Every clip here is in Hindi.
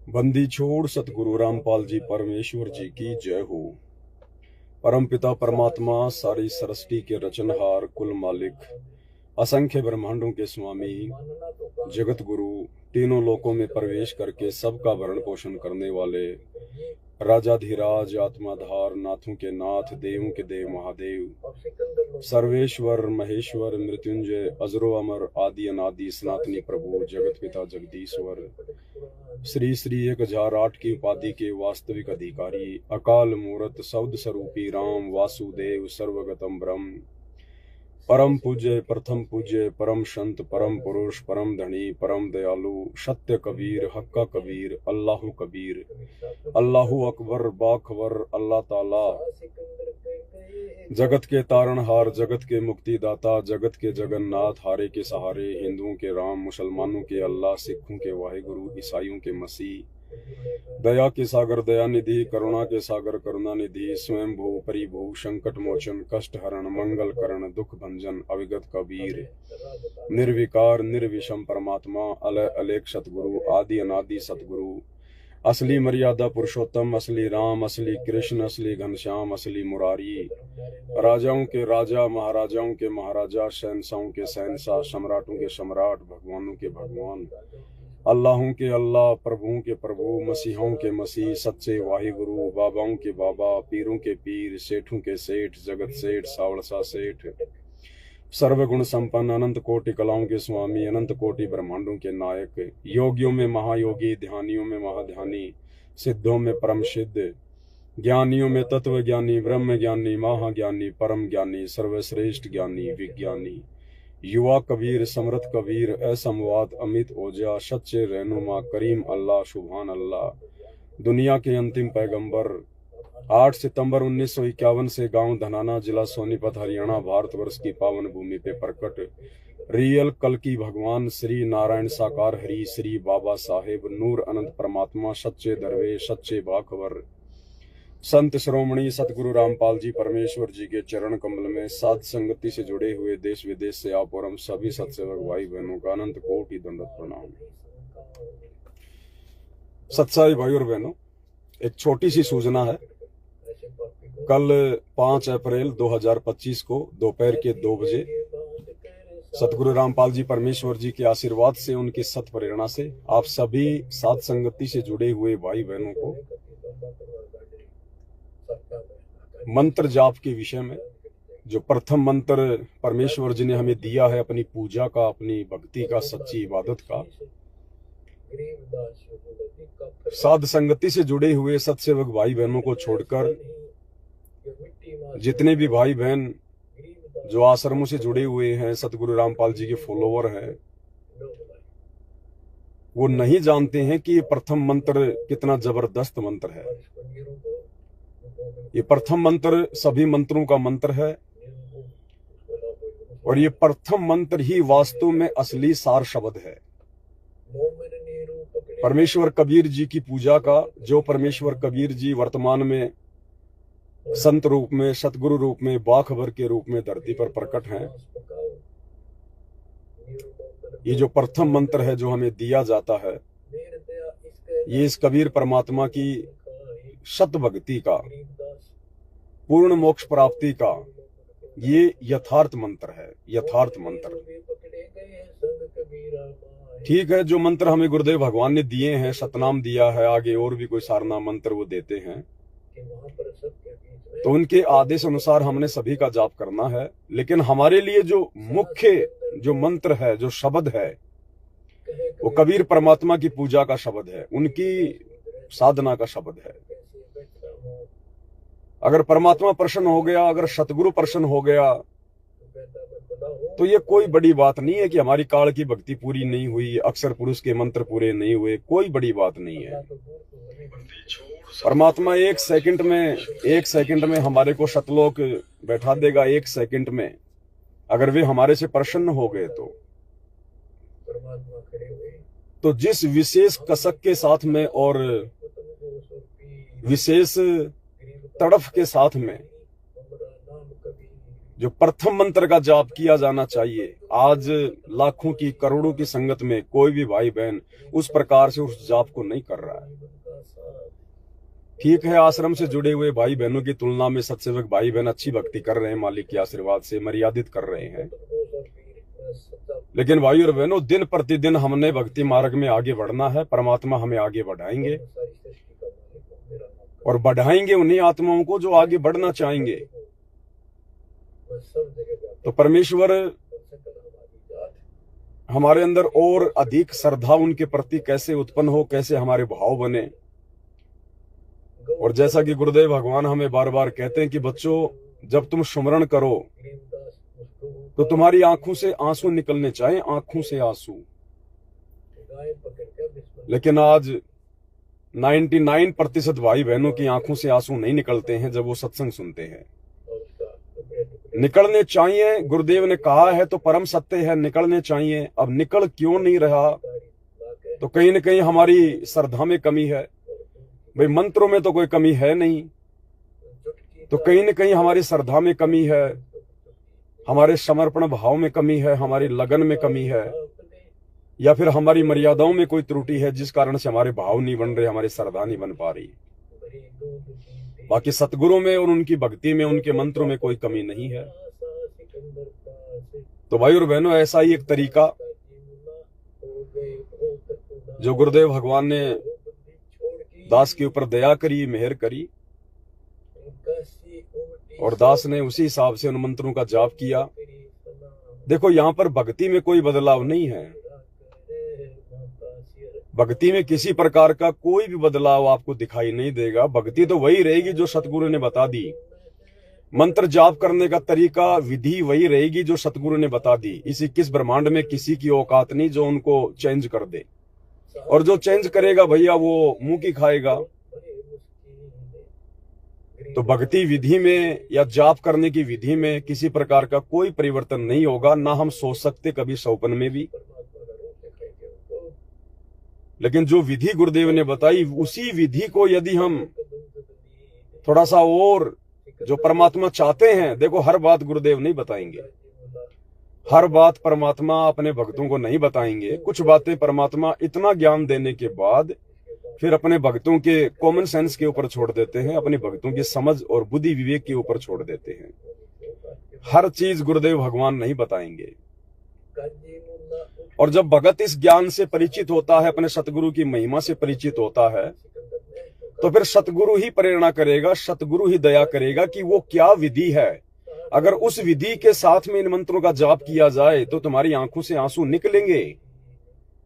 बंदी छोड़ सतगुरु रामपाल जी परमेश्वर जी की जय हो। परमपिता परमात्मा सारी सृष्टि के रचनहार, कुल मालिक, असंख्य ब्रह्मांडों के स्वामी, जगत गुरु, तीनों लोकों में प्रवेश करके सबका भरण पोषण करने वाले, राजाधिराज, आत्माधार, नाथों के नाथ, देवों के देव महादेव, सर्वेश्वर महेश्वर, मृत्युंजय, अजरो अमर, आदि अनादि, सनातनी प्रभु, जगत पिता जगदीश्वर, श्री श्री 1008 की उपाधि के वास्तविक अधिकारी, अकाल मूर्त, शब्द स्वरूपी राम वासुदेव, सर्वगतम ब्रह्म, परम पूज्य, प्रथम पूज्य, परम संत, परम पुरुष, परम धनी, परम दयालु, सत्य कबीर, हक्का कबीर, अल्लाहु कबीर, अल्लाहु अकबर, बाखबर, अल्लाह ताला, जगत के तारणहार, जगत के मुक्तिदाता, जगत के जगन्नाथ, हारे के सहारे, हिंदुओं के राम, मुसलमानों के अल्लाह, सिखों के वाहिगुरु, ईसाइयों के मसीह, दया के सागर दयानिधि, करुणा के सागर करुणानिधि, स्वयं भू परिभू, संकट मोचन, कष्ट हरण, मंगल करण, दुख भंजन, अविगत कबीर, निर्विकार निर्विषम परमात्मा, अलय अलेख सतगुरु, आदि अनादि सतगुरु, असली मर्यादा पुरुषोत्तम, असली राम, असली कृष्ण, असली घनश्याम, असली मुरारी, राजाओं के राजा, महाराजाओं के महाराजा, शहंशाहों के शहंशाह, सम्राटों के सम्राट, भगवानों के भगवान, अल्लाहों के अल्लाह, प्रभुओं के प्रभु, मसीहों के मसीह, सच्चे वाहिगुरु, बाबाओं के बाबा, पीरों के पीर, सेठों के सेठ, जगत सेठ, सावड़सा सेठ, सर्वगुण संपन्न, अनंत कोटि कलाओं के स्वामी, अनंत कोटि ब्रह्मांडों के नायक, योगियों में महायोगी, ध्यानियों में महाध्यानी, सिद्धों में परम सिद्ध, ज्ञानियों में तत्व ज्ञानी, ब्रह्म ज्ञानी, महाज्ञानी, परम ज्ञानी, सर्वश्रेष्ठ ज्ञानी, विज्ञानी, युवा कबीर, समृद्ध कबीर, असंवाद, अमित ओजा, सच्चे रहनुमा, करीम अल्लाह, सुभान अल्लाह, दुनिया के अंतिम पैगंबर, 8 सितंबर 1951 से गांव धनाना, जिला सोनीपत, हरियाणा, भारतवर्ष की पावन भूमि पे प्रकट रियल कल की भगवान श्री नारायण साकार हरि, श्री बाबा साहेब नूर अनंत परमात्मा, सच्चे दरवेश, सच्चे बाखबर, संत श्रोमणी सतगुरु रामपाल जी परमेश्वर जी के चरण कमल में साध संगति से जुड़े हुए देश विदेश से आप और हम सभी सत्सेवक भाई बहनों का अनंत कोटि दंडवत प्रणाम। सत्साई भाई और बहनों, एक छोटी सी सूचना है। कल 5 अप्रैल 2025 को दोपहर के 2 बजे सतगुरु रामपाल जी परमेश्वर जी के आशीर्वाद से, उनकी सत प्रेरणा से, आप सभी साध संगति से जुड़े हुए भाई बहनों को मंत्र जाप के विषय में, जो प्रथम मंत्र परमेश्वर जी ने हमें दिया है अपनी पूजा का, अपनी भक्ति का, सच्ची इबादत का, साध संगति से जुड़े हुए सत्सेवक भाई बहनों को छोड़कर जितने भी भाई बहन जो आश्रमों से जुड़े हुए हैं, सतगुरु रामपाल जी के फॉलोवर हैं, वो नहीं जानते हैं कि ये प्रथम मंत्र कितना जबरदस्त मंत्र है। ये प्रथम मंत्र सभी मंत्रों का मंत्र है और ये प्रथम मंत्र ही वास्तव में असली सार शब्द है। परमेश्वर कबीर जी की पूजा का, जो परमेश्वर कबीर जी वर्तमान में संत रूप में, सतगुरु रूप में, बाखबर के रूप में धरती पर प्रकट हैं, ये जो प्रथम मंत्र है जो हमें दिया जाता है, ये इस कबीर परमात्मा की सत भक्ति का, पूर्ण मोक्ष प्राप्ति का ये यथार्थ मंत्र है। यथार्थ मंत्र ठीक है, जो मंत्र हमें गुरुदेव भगवान ने दिए हैं, सतनाम दिया है, आगे और भी कोई सारना मंत्र वो देते हैं, तो उनके आदेश अनुसार हमने सभी का जाप करना है। लेकिन हमारे लिए जो मुख्य जो मंत्र है, जो शब्द है, वो कबीर परमात्मा की पूजा का शब्द है, उनकी साधना का शब्द है। अगर परमात्मा प्रसन्न हो गया, अगर सतगुरु प्रसन्न हो गया, तो ये कोई बड़ी बात नहीं है कि हमारी काल की भक्ति पूरी नहीं हुई, अक्षर पुरुष के मंत्र पूरे नहीं हुए, कोई बड़ी बात नहीं है। परमात्मा एक सेकंड में हमारे को सतलोक बैठा देगा। 1 सेकंड में अगर वे हमारे से प्रसन्न हो गए तो जिस विशेष कसक के साथ में और विशेष तड़फ के साथ में जो प्रथम मंत्र का जाप किया जाना चाहिए, आज लाखों की करोड़ों की संगत में कोई भी भाई बहन उस प्रकार से उस जाप को नहीं कर रहा है। ठीक है, आश्रम से जुड़े हुए भाई बहनों की तुलना में सत्सेवक भाई बहन अच्छी भक्ति कर रहे हैं, मालिक के आशीर्वाद से मर्यादित कर रहे हैं। लेकिन भाई और बहनों, दिन प्रतिदिन हमने भक्ति मार्ग में आगे बढ़ना है। परमात्मा हमें आगे बढ़ाएंगे और बढ़ाएंगे उन्हीं आत्माओं को जो आगे बढ़ना चाहेंगे। तो परमेश्वर हमारे अंदर और अधिक श्रद्धा उनके प्रति कैसे उत्पन्न हो, कैसे हमारे भाव बने। और जैसा कि गुरुदेव भगवान हमें बार बार कहते हैं कि बच्चों, जब तुम सुमरण करो तो तुम्हारी आंखों से आंसू निकलने चाहिए, आंखों से आंसू। लेकिन आज 99% भाई बहनों की आंखों से आंसू नहीं निकलते हैं जब वो सत्संग सुनते हैं। निकलने चाहिए, गुरुदेव ने कहा है तो परम सत्य है, निकलने चाहिए। अब निकल क्यों नहीं रहा? तो कहीं न कहीं हमारी श्रद्धा में कमी है। भाई मंत्रों में तो कोई कमी है नहीं, तो कहीं न कहीं हमारी श्रद्धा में कमी है, हमारे समर्पण भाव में कमी है, हमारी लगन में कमी है, या फिर हमारी मर्यादाओं में कोई त्रुटि है जिस कारण से हमारे भाव नहीं बन रहे, हमारी श्रद्धा नहीं बन पा रही। बाकी सतगुरु में और उनकी भक्ति में, उनके मंत्रों में कोई कमी नहीं है। तो भाई और बहनों, ऐसा ही एक तरीका जो गुरुदेव भगवान ने दास के ऊपर दया करी, मेहर करी, और दास ने उसी हिसाब से उन मंत्रों का जाप किया। देखो, यहां पर भक्ति में कोई बदलाव नहीं है। भक्ति में किसी प्रकार का कोई भी बदलाव आपको दिखाई नहीं देगा। भक्ति तो वही रहेगी जो सतगुरु ने बता दी। मंत्र जाप करने का तरीका, विधि वही रहेगी जो सतगुरु ने बता दी। इस 21 ब्रह्मांड में किसी की औकात नहीं जो उनको चेंज कर दे, और जो चेंज करेगा भैया वो मुंह की खाएगा। तो भक्ति विधि में या जाप करने की विधि में किसी प्रकार का कोई परिवर्तन नहीं होगा, ना हम सोच सकते कभी सपन में भी। लेकिन जो विधि गुरुदेव ने बताई, उसी विधि को यदि हम थोड़ा सा और जो परमात्मा चाहते हैं, देखो हर बात गुरुदेव नहीं बताएंगे, हर बात परमात्मा अपने भक्तों को नहीं बताएंगे। कुछ बातें परमात्मा इतना ज्ञान देने के बाद फिर अपने भक्तों के कॉमन सेंस के ऊपर छोड़ देते हैं, अपने भक्तों की समझ और बुद्धि विवेक के ऊपर छोड़ देते हैं। हर चीज गुरुदेव भगवान नहीं बताएंगे। और जब भगत इस ज्ञान से परिचित होता है, अपने सतगुरु की महिमा से परिचित होता है, तो फिर सतगुरु ही प्रेरणा करेगा, सतगुरु ही दया करेगा कि वो क्या विधि है। अगर उस विधि के साथ में इन मंत्रों का जाप किया जाए तो तुम्हारी आंखों से आंसू निकलेंगे।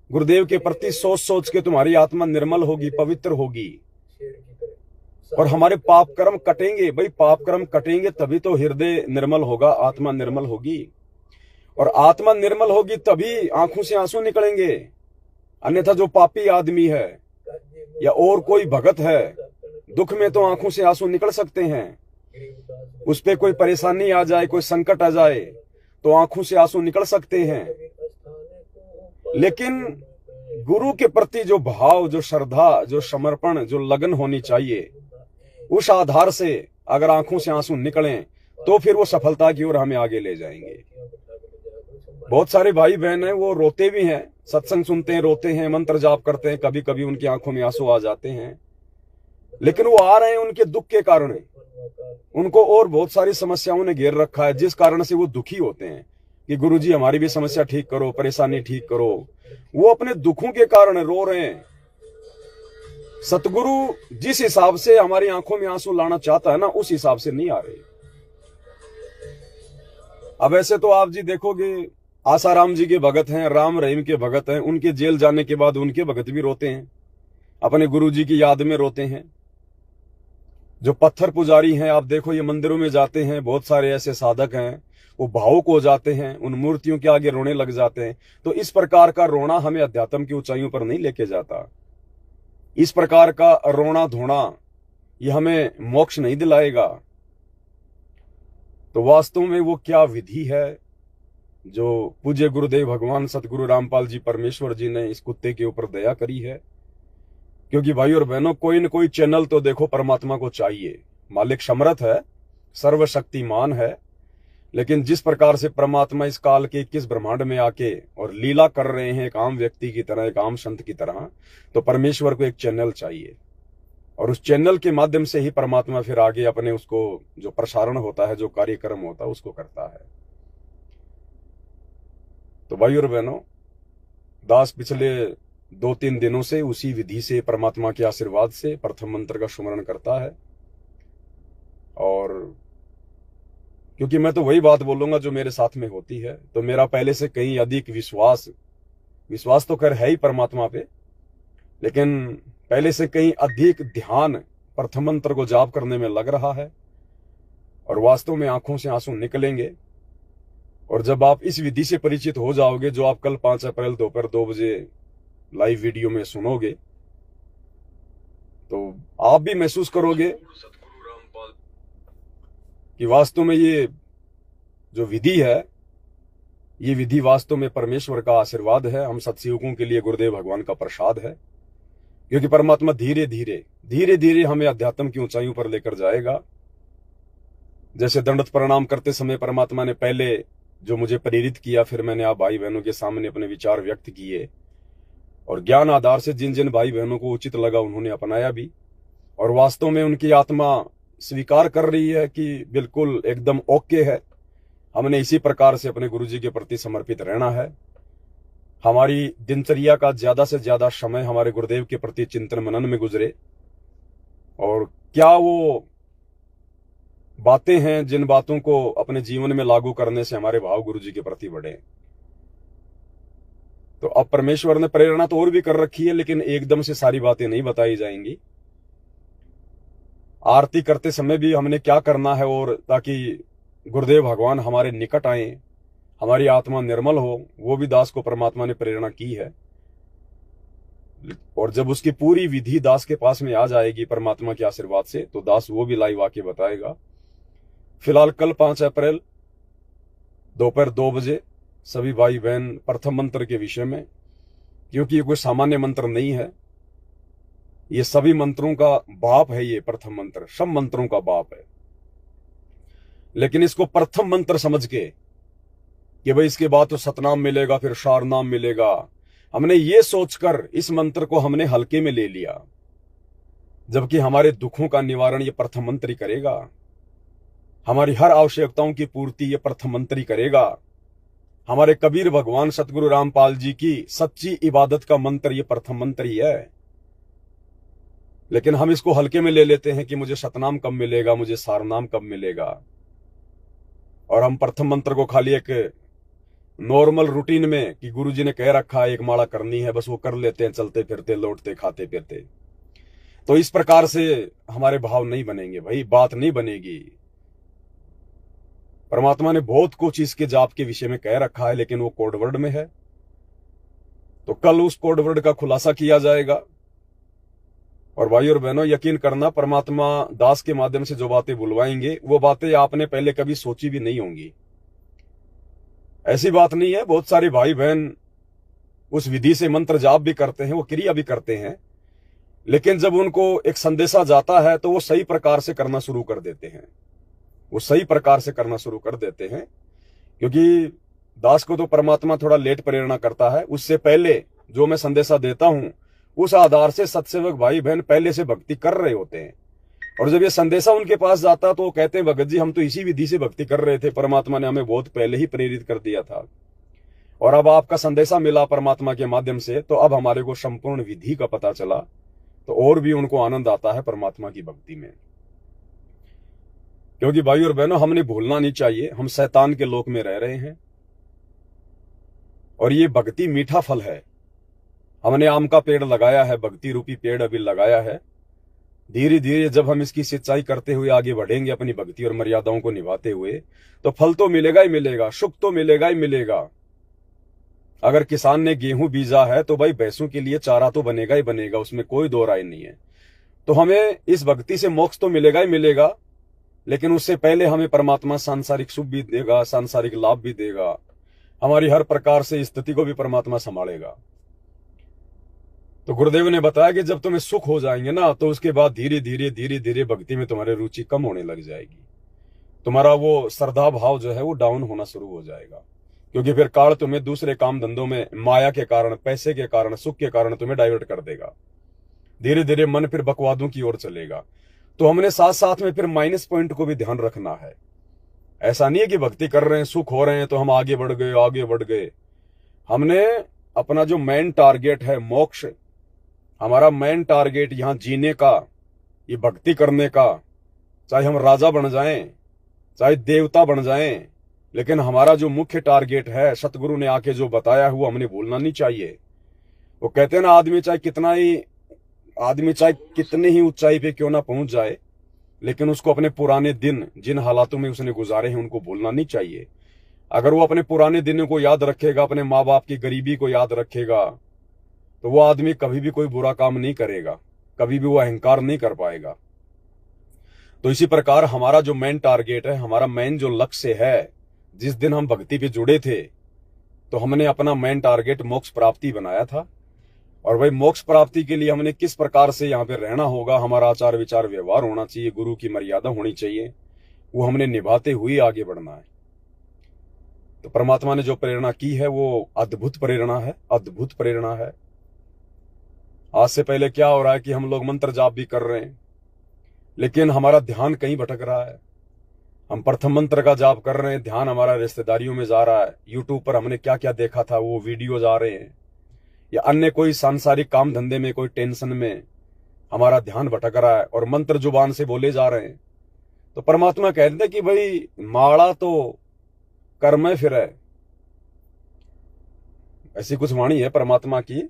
गुरुदेव के प्रति सोच सोच के तुम्हारी आत्मा निर्मल होगी, पवित्र होगी, और हमारे पाप कर्म कटेंगे। भाई पाप कर्म कटेंगे तभी तो हृदय निर्मल होगा, आत्मा निर्मल होगी, और आत्मा निर्मल होगी तभी आंखों से आंसू निकलेंगे। अन्यथा जो पापी आदमी है या और कोई भगत है, दुख में तो आंखों से आंसू निकल सकते हैं। उस पे कोई परेशानी आ जाए, कोई संकट आ जाए तो आंखों से आंसू निकल सकते हैं। लेकिन गुरु के प्रति जो भाव, जो श्रद्धा, जो समर्पण, जो लगन होनी चाहिए, उस आधार से अगर आंखों से आंसू निकलें तो फिर वो सफलता की ओर हमें आगे ले जाएंगे। बहुत सारे भाई बहन हैं, वो रोते भी हैं, सत्संग सुनते हैं, रोते हैं, मंत्र जाप करते हैं, कभी कभी उनकी आंखों में आंसू आ जाते हैं, लेकिन वो आ रहे हैं उनके दुख के कारण। उनको और बहुत सारी समस्याओं ने घेर रखा है, जिस कारण से वो दुखी होते हैं कि गुरुजी हमारी भी समस्या ठीक करो, परेशानी ठीक करो। वो अपने दुखों के कारण रो रहे हैं। सतगुरु जिस हिसाब से हमारी आंखों में आंसू लाना चाहता है ना, उस हिसाब से नहीं आ रहे। अब ऐसे तो आप जी देखोगे, आसाराम जी के भगत हैं, राम रहीम के भगत हैं, उनके जेल जाने के बाद उनके भगत भी रोते हैं, अपने गुरु जी की याद में रोते हैं। जो पत्थर पुजारी हैं, आप देखो ये मंदिरों में जाते हैं, बहुत सारे ऐसे साधक हैं, वो भावुक हो जाते हैं, उन मूर्तियों के आगे रोने लग जाते हैं। तो इस प्रकार का रोना हमें अध्यात्म की ऊंचाइयों पर नहीं लेके जाता। इस प्रकार का रोना धोना ये हमें मोक्ष नहीं दिलाएगा। तो वास्तव में वो क्या विधि है जो पूज्य गुरुदेव भगवान सतगुरु रामपाल जी परमेश्वर जी ने इस कुत्ते के ऊपर दया करी है। क्योंकि भाई और बहनों, कोई न कोई चैनल तो देखो परमात्मा को चाहिए। मालिक समर्थ है, सर्वशक्तिमान है, लेकिन जिस प्रकार से परमात्मा इस काल के 21 ब्रह्मांड में आके और लीला कर रहे हैं एक आम व्यक्ति की तरह, एक आम संत की तरह, तो परमेश्वर को एक चैनल चाहिए और उस चैनल के माध्यम से ही परमात्मा फिर आगे अपने उसको जो प्रसारण होता है, जो कार्यक्रम होता है, उसको करता है। तो भाई और बहनों, दास पिछले 2-3 दिनों से उसी विधि से परमात्मा के आशीर्वाद से प्रथम मंत्र का सुमरण करता है। और क्योंकि मैं तो वही बात बोलूंगा जो मेरे साथ में होती है, तो मेरा पहले से कहीं अधिक विश्वास तो खैर है ही परमात्मा पे, लेकिन पहले से कहीं अधिक ध्यान प्रथम मंत्र को जाप करने में लग रहा है और वास्तव में आंखों से आंसू निकलेंगे। और जब आप इस विधि से परिचित हो जाओगे, जो आप कल 5 अप्रैल दोपहर 2 बजे लाइव वीडियो में सुनोगे, तो आप भी महसूस करोगे कि वास्तव में ये जो विधि है, ये विधि वास्तव में परमेश्वर का आशीर्वाद है, हम सत्सयुगों के लिए गुरुदेव भगवान का प्रसाद है। क्योंकि परमात्मा धीरे धीरे हमें अध्यात्म की ऊंचाइयों पर लेकर जाएगा। जैसे दंडवत प्रणाम करते समय परमात्मा ने पहले जो मुझे प्रेरित किया, फिर मैंने आप भाई बहनों के सामने अपने विचार व्यक्त किए और ज्ञान आधार से जिन जिन भाई बहनों को उचित लगा उन्होंने अपनाया भी, और वास्तव में उनकी आत्मा स्वीकार कर रही है कि बिल्कुल एकदम ओके है। हमने इसी प्रकार से अपने गुरुजी के प्रति समर्पित रहना है। हमारी दिनचर्या का ज्यादा से ज्यादा समय हमारे गुरुदेव के प्रति चिंतन मनन में गुजरे, और क्या वो बातें हैं जिन बातों को अपने जीवन में लागू करने से हमारे भाव गुरुजी के प्रति बढ़े। तो अब परमेश्वर ने प्रेरणा तो और भी कर रखी है, लेकिन एकदम से सारी बातें नहीं बताई जाएंगी। आरती करते समय भी हमने क्या करना है, और ताकि गुरुदेव भगवान हमारे निकट आए, हमारी आत्मा निर्मल हो, वो भी दास को परमात्मा ने प्रेरणा की है। और जब उसकी पूरी विधि दास के पास में आ जाएगी परमात्मा के आशीर्वाद से, तो दास वो भी लाइव आके बताएगा। फिलहाल कल 5 अप्रैल दोपहर 2 बजे सभी भाई बहन प्रथम मंत्र के विषय में, क्योंकि ये कोई सामान्य मंत्र नहीं है, ये सभी मंत्रों का बाप है। ये प्रथम मंत्र सब मंत्रों का बाप है, लेकिन इसको प्रथम मंत्र समझ के कि भाई इसके बाद तो सतनाम मिलेगा, फिर शार नाम मिलेगा, हमने ये सोचकर इस मंत्र को हमने हल्के में ले लिया, जबकि हमारे दुखों का निवारण ये प्रथम मंत्र ही करेगा। हमारी हर आवश्यकताओं की पूर्ति ये प्रथम मंत्र ही करेगा। हमारे कबीर भगवान सतगुरु रामपाल जी की सच्ची इबादत का मंत्र ये प्रथम मंत्र ही है। लेकिन हम इसको हल्के में ले लेते हैं कि मुझे सतनाम कब मिलेगा, मुझे सारनाम कब मिलेगा, और हम प्रथम मंत्र को खाली एक नॉर्मल रूटीन में कि गुरुजी ने कह रखा है एक माला करनी है, बस वो कर लेते हैं, चलते फिरते लौटते खाते पीते। तो इस प्रकार से हमारे भाव नहीं बनेंगे भाई, बात नहीं बनेगी। परमात्मा ने बहुत कुछ इसके जाप के विषय में कह रखा है, लेकिन वो कोडवर्ड में है। तो कल उस कोडवर्ड का खुलासा किया जाएगा। और भाई और बहनों, यकीन करना, परमात्मा दास के माध्यम से जो बातें बुलवाएंगे, वो बातें आपने पहले कभी सोची भी नहीं होंगी। ऐसी बात नहीं है, बहुत सारे भाई बहन उस विधि से मंत्र जाप भी करते हैं, वो क्रिया भी करते हैं, लेकिन जब उनको एक संदेशा जाता है तो वो सही प्रकार से करना शुरू कर देते हैं। वो सही प्रकार से करना शुरू कर देते हैं, क्योंकि दास को तो परमात्मा थोड़ा लेट प्रेरणा करता है। उससे पहले जो मैं संदेशा देता हूं, उस आधार से सत्सेवक भाई बहन पहले से भक्ति कर रहे होते हैं, और जब ये संदेशा उनके पास जाता तो वो कहते हैं, भगत जी हम तो इसी विधि से भक्ति कर रहे थे, परमात्मा ने हमें बहुत पहले ही प्रेरित कर दिया था, और अब आपका संदेशा मिला परमात्मा के माध्यम से, तो अब हमारे को संपूर्ण विधि का पता चला। तो और भी उनको आनंद आता है परमात्मा की भक्ति में। क्योंकि भाई और बहनों, हमने भूलना नहीं चाहिए, हम शैतान के लोक में रह रहे हैं, और ये भक्ति मीठा फल है। हमने आम का पेड़ लगाया है, भक्ति रूपी पेड़ अभी लगाया है। धीरे धीरे जब हम इसकी सिंचाई करते हुए आगे बढ़ेंगे अपनी भक्ति और मर्यादाओं को निभाते हुए, तो फल तो मिलेगा ही मिलेगा, सुख तो मिलेगा ही मिलेगा। अगर किसान ने गेहूं बीजा है तो भाई भैंसों के लिए चारा तो बनेगा ही बनेगा, उसमें कोई दो राय नहीं है। तो हमें इस भक्ति से मोक्ष तो मिलेगा ही मिलेगा, लेकिन उससे पहले हमें परमात्मा सांसारिक सुख भी देगा, सांसारिक लाभ भी देगा, हमारी हर प्रकार से स्थिति को भी परमात्मा संभालेगा। तो गुरुदेव ने बताया कि जब तुम्हें सुख हो जाएंगे ना, तो उसके बाद धीरे धीरे भक्ति में तुम्हारी रुचि कम होने लग जाएगी। तुम्हारा वो श्रद्धा भाव जो है वो डाउन होना शुरू हो जाएगा, क्योंकि फिर काल तुम्हें दूसरे काम धंधों में माया के कारण, पैसे के कारण, सुख के कारण तुम्हें डाइवर्ट कर देगा। धीरे धीरे मन फिर बकवादों की ओर चलेगा। तो हमने साथ साथ में फिर माइनस पॉइंट को भी ध्यान रखना है। ऐसा नहीं है कि भक्ति कर रहे हैं, सुख हो रहे हैं तो हम आगे बढ़ गए, आगे बढ़ गए। हमने अपना जो मेन टारगेट है मोक्ष, हमारा मेन टारगेट यहां जीने का, ये भक्ति करने का, चाहे हम राजा बन जाएं, चाहे देवता बन जाएं, लेकिन हमारा जो मुख्य टारगेट है, सतगुरु ने आके जो बताया हुआ हमने भूलना नहीं चाहिए। वो कहते हैं ना, आदमी चाहे कितनी ही ऊंचाई पे क्यों ना पहुंच जाए, लेकिन उसको अपने पुराने दिन, जिन हालातों में उसने गुजारे हैं, उनको भूलना नहीं चाहिए। अगर वो अपने पुराने दिनों को याद रखेगा, अपने माँ बाप की गरीबी को याद रखेगा, तो वो आदमी कभी भी कोई बुरा काम नहीं करेगा, कभी भी वो अहंकार नहीं कर पाएगा। तो इसी प्रकार हमारा जो मेन टारगेट है, हमारा मेन जो लक्ष्य है, जिस दिन हम भक्ति पे जुड़े थे तो हमने अपना मेन टारगेट मोक्ष प्राप्ति बनाया था। और भाई मोक्ष प्राप्ति के लिए हमने किस प्रकार से यहाँ पे रहना होगा, हमारा आचार विचार व्यवहार होना चाहिए, गुरु की मर्यादा होनी चाहिए, वो हमने निभाते हुए आगे बढ़ना है। तो परमात्मा ने जो प्रेरणा की है वो अद्भुत प्रेरणा है, अद्भुत प्रेरणा है। आज से पहले क्या हो रहा है कि हम लोग मंत्र जाप भी कर रहे हैं, लेकिन हमारा ध्यान कहीं भटक रहा है। हम प्रथम मंत्र का जाप कर रहे हैं, ध्यान हमारा रिश्तेदारियों में जा रहा है। यूट्यूब पर हमने क्या क्या देखा था वो वीडियो जा रहे हैं, या अन्य कोई सांसारिक काम धंधे में, कोई टेंशन में हमारा ध्यान भटक रहा है और मंत्र जुबान से बोले जा रहे हैं। तो परमात्मा कहते हैं कि भाई माड़ा तो कर्म फिर है, ऐसी कुछ वाणी है परमात्मा की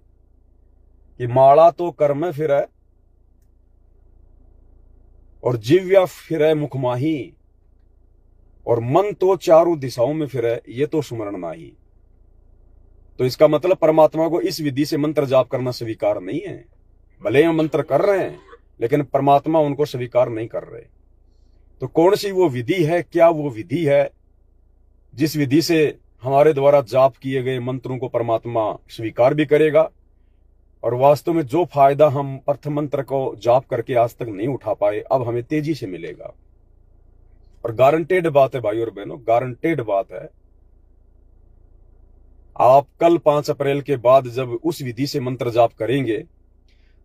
कि माड़ा तो कर्म फिर है और जिव्या फिर है मुखमाही, और मन तो चारों दिशाओं में फिर है, ये तो सुमरण नाही। तो इसका मतलब परमात्मा को इस विधि से मंत्र जाप करना स्वीकार नहीं है। भले हम मंत्र कर रहे हैं, लेकिन परमात्मा उनको स्वीकार नहीं कर रहे। तो कौन सी वो विधि है, क्या वो विधि है जिस विधि से हमारे द्वारा जाप किए गए मंत्रों को परमात्मा स्वीकार भी करेगा, और वास्तव में जो फायदा हम प्रथम मंत्र को जाप करके आज तक नहीं उठा पाए, अब हमें तेजी से मिलेगा। और गारंटेड बात है भाई और बहनों, गारंटेड बात है। आप कल 5 अप्रैल के बाद जब उस विधि से मंत्र जाप करेंगे,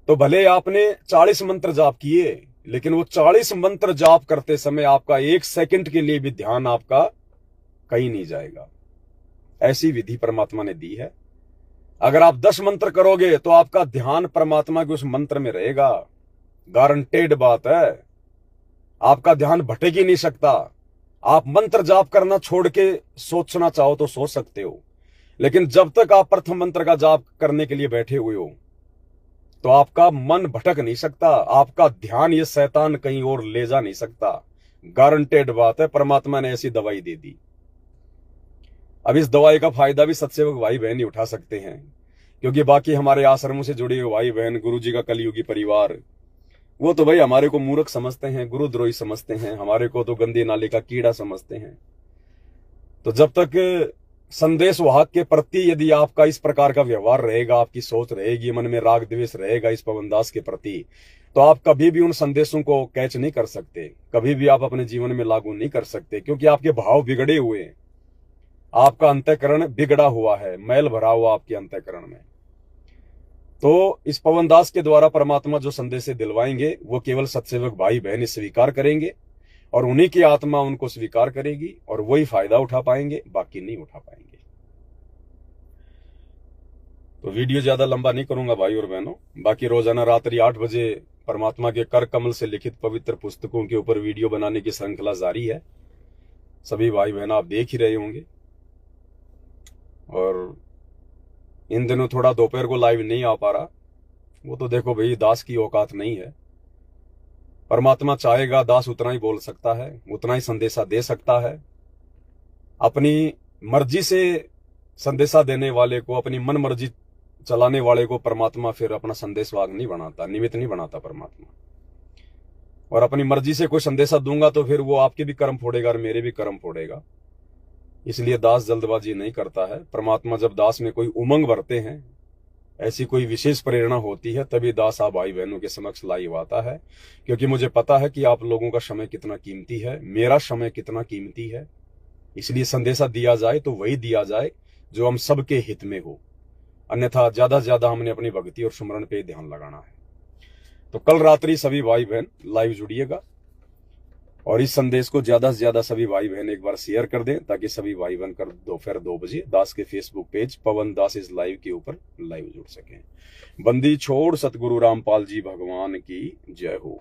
तो भले आपने 40 मंत्र जाप किए, लेकिन वो 40 मंत्र जाप करते समय आपका 1 सेकंड के लिए भी ध्यान आपका कहीं नहीं जाएगा। ऐसी विधि परमात्मा ने दी है। अगर आप 10 मंत्र करोगे तो आपका ध्यान परमात्मा के उस मंत्र में रहेगा। गारंटेड बात है, आपका ध्यान भटक ही नहीं सकता। आप मंत्र जाप करना छोड़ के सोचना चाहो तो सोच सकते हो, लेकिन जब तक आप प्रथम मंत्र का जाप करने के लिए बैठे हुए हो तो आपका मन भटक नहीं सकता, आपका ध्यान ये शैतान कहीं और ले जा नहीं सकता। गारंटेड बात है, परमात्मा ने ऐसी दवाई दे दी। अब इस दवाई का फायदा भी सत्सेवक भाई बहन ही उठा सकते हैं, क्योंकि बाकी हमारे आश्रमों से जुड़े हुए भाई बहन, गुरु जी का कलयुगी परिवार, वो तो भाई हमारे को मूर्ख समझते हैं, गुरुद्रोही समझते हैं, हमारे को तो गंदे नाले का कीड़ा समझते हैं। तो जब तक संदेश वाहक के प्रति यदि आपका इस प्रकार का व्यवहार रहेगा, आपकी सोच रहेगी, मन में राग द्वेष रहेगा इस पवनदास के प्रति, तो आप कभी भी उन संदेशों को कैच नहीं कर सकते, कभी भी आप अपने जीवन में लागू नहीं कर सकते, क्योंकि आपके भाव बिगड़े हुए हैं, आपका अंतःकरण बिगड़ा हुआ है, मैल भरा हुआ आपके अंतःकरण में। तो इस पवनदास के द्वारा परमात्मा जो संदेश दिलवाएंगे वो केवल सत्सेवक भाई बहन स्वीकार करेंगे, और उन्हीं की आत्मा उनको स्वीकार करेगी, और वही फायदा उठा पाएंगे, बाकी नहीं उठा पाएंगे। तो वीडियो ज्यादा लंबा नहीं करूंगा भाई और बहनों। बाकी रोजाना रात्रि 8 बजे परमात्मा के कर कमल से लिखित पवित्र पुस्तकों के ऊपर वीडियो बनाने की श्रृंखला जारी है। सभी भाई बहन आप देख ही रहे होंगे। और इन दिनों थोड़ा दोपहर को लाइव नहीं आ पा रहा, वो तो देखो भाई दास की औकात नहीं है। परमात्मा चाहेगा दास उतना ही बोल सकता है, उतना ही संदेशा दे सकता है। अपनी मर्जी से संदेशा देने वाले को, अपनी मन मर्जी चलाने वाले को परमात्मा फिर अपना संदेशवाहक नहीं बनाता, निमित्त नहीं बनाता परमात्मा। और अपनी मर्जी से कोई संदेशा दूंगा तो फिर वो आपके भी कर्म फोड़ेगा और मेरे भी कर्म फोड़ेगा। इसलिए दास जल्दबाजी नहीं करता है। परमात्मा जब दास में कोई उमंग भरते हैं, ऐसी कोई विशेष प्रेरणा होती है तभी दास आप भाई बहनों के समक्ष लाइव आता है, क्योंकि मुझे पता है कि आप लोगों का समय कितना कीमती है, मेरा समय कितना कीमती है। इसलिए संदेशा दिया जाए तो वही दिया जाए जो हम सबके हित में हो, अन्यथा ज्यादा से ज्यादा हमने अपनी भक्ति और सुमरण पे ध्यान लगाना है। तो कल रात्रि सभी भाई बहन लाइव जुड़िएगा और इस संदेश को ज्यादा से ज्यादा सभी भाई बहन एक बार शेयर कर दें, ताकि सभी भाई बहन कर दोपहर 2 बजे दास के Facebook page Pawan Das is live के ऊपर लाइव जुड़ सकें। बंदी छोड़ सतगुरु रामपाल जी भगवान की जय हो।